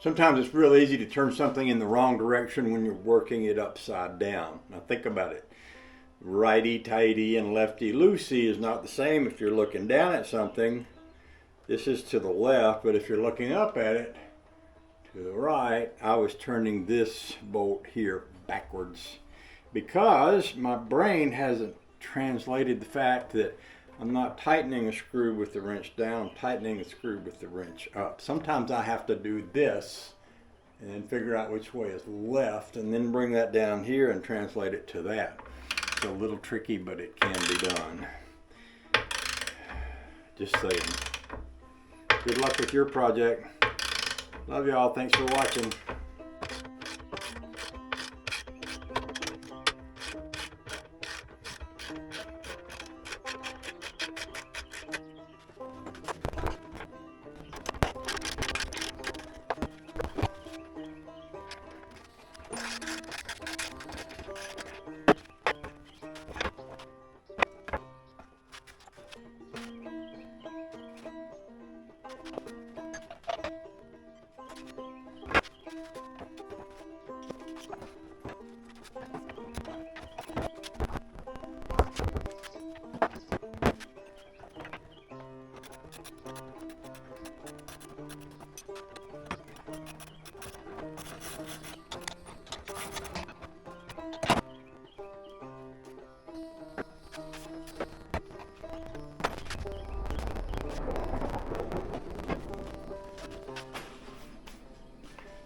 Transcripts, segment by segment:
Sometimes it's real easy to turn something in the wrong direction when you're working it upside down. Now think about it. Righty-tighty and lefty-loosey is not the same if you're looking down at something. This is to the left, but if you're looking up at it, to the right, I was turning this bolt here backwards because my brain hasn't translated the fact that I'm not tightening a screw with the wrench down, I'm tightening a screw with the wrench up. Sometimes I have to do this and then figure out which way is left and then bring that down here and translate it to that. It's a little tricky, but it can be done. Just saying. Good luck with your project. Love y'all. Thanks for watching.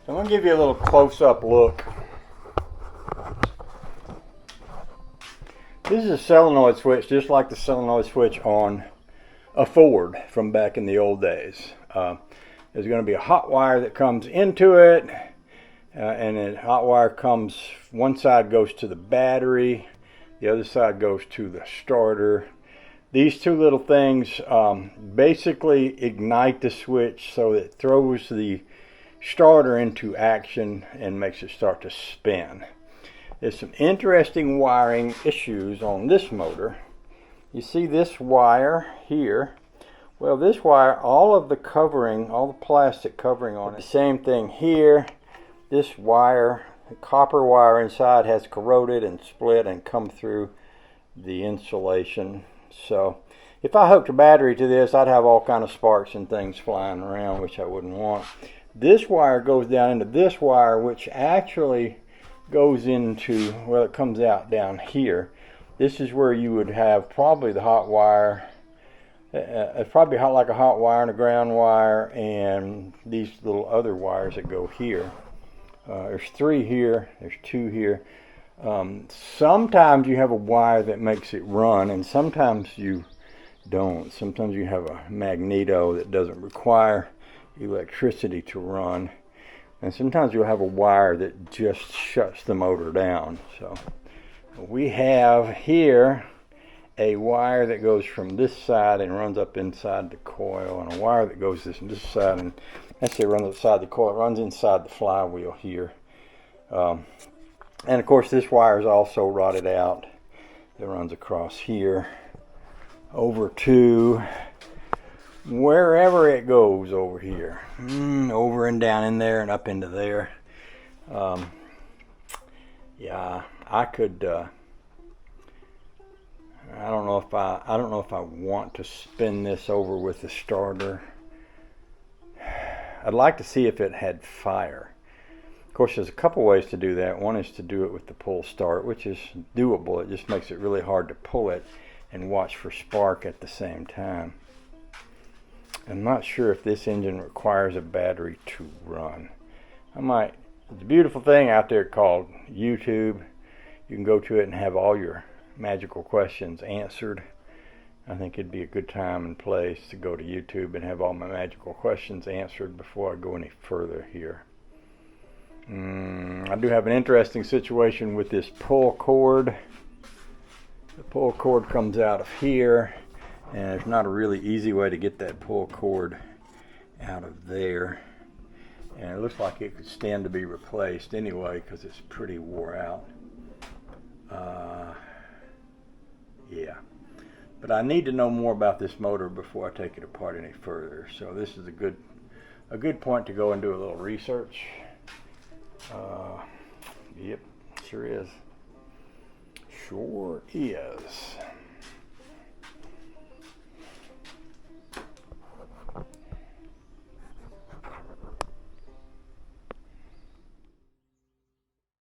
So I'm going to give you a little close-up look. This is a solenoid switch, just like the solenoid switch on a Ford from back in the old days. There's going to be a hot wire that comes into it, and the hot wire comes, one side goes to the battery, the other side goes to the starter. These two little things basically ignite the switch so it throws the starter into action and makes it start to spin. There's some interesting wiring issues on this motor. You see this wire here. Well, this wire, all of the covering, all the plastic covering on it, the same thing here. This wire, the copper wire inside, has corroded and split and come through the insulation. So if I hooked a battery to this, I'd have all kind of sparks and things flying around, which I wouldn't want. This wire goes down into this wire, which actually goes into, well, it comes out down here. This is where you would have probably the hot wire. It's probably like a hot wire and a ground wire, and these little other wires that go here. There's 3 here, there's 2 here. Sometimes you have a wire that makes it run, and sometimes you don't. Sometimes you have a magneto that doesn't require electricity to run, and sometimes you'll have a wire that just shuts the motor down. So we have here a wire that goes from this side and runs up inside the coil, and a wire that goes this side and actually runs inside the coil. It runs inside the flywheel here, and of course this wire is also rotted out. It runs across here over to wherever it goes over here, over and down in there and up into there. Yeah, I could. I don't know if I want to spin this over with the starter. I'd like to see if it had fire. Of course, there's a couple ways to do that. One is to do it with the pull start, which is doable. It just makes it really hard to pull it and watch for spark at the same time. I'm not sure if this engine requires a battery to run. There's a beautiful thing out there called YouTube. You can go to it and have all your magical questions answered. I think it'd be a good time and place to go to YouTube and have all my magical questions answered before I go any further here. I do have an interesting situation with this pull cord. The pull cord comes out of here, and there's not a really easy way to get that pull cord out of there. And it looks like it could stand to be replaced anyway because it's pretty wore out. Yeah. But I need to know more about this motor before I take it apart any further. So this is a good a good point to go and do a little research. Yep, sure is. Sure is.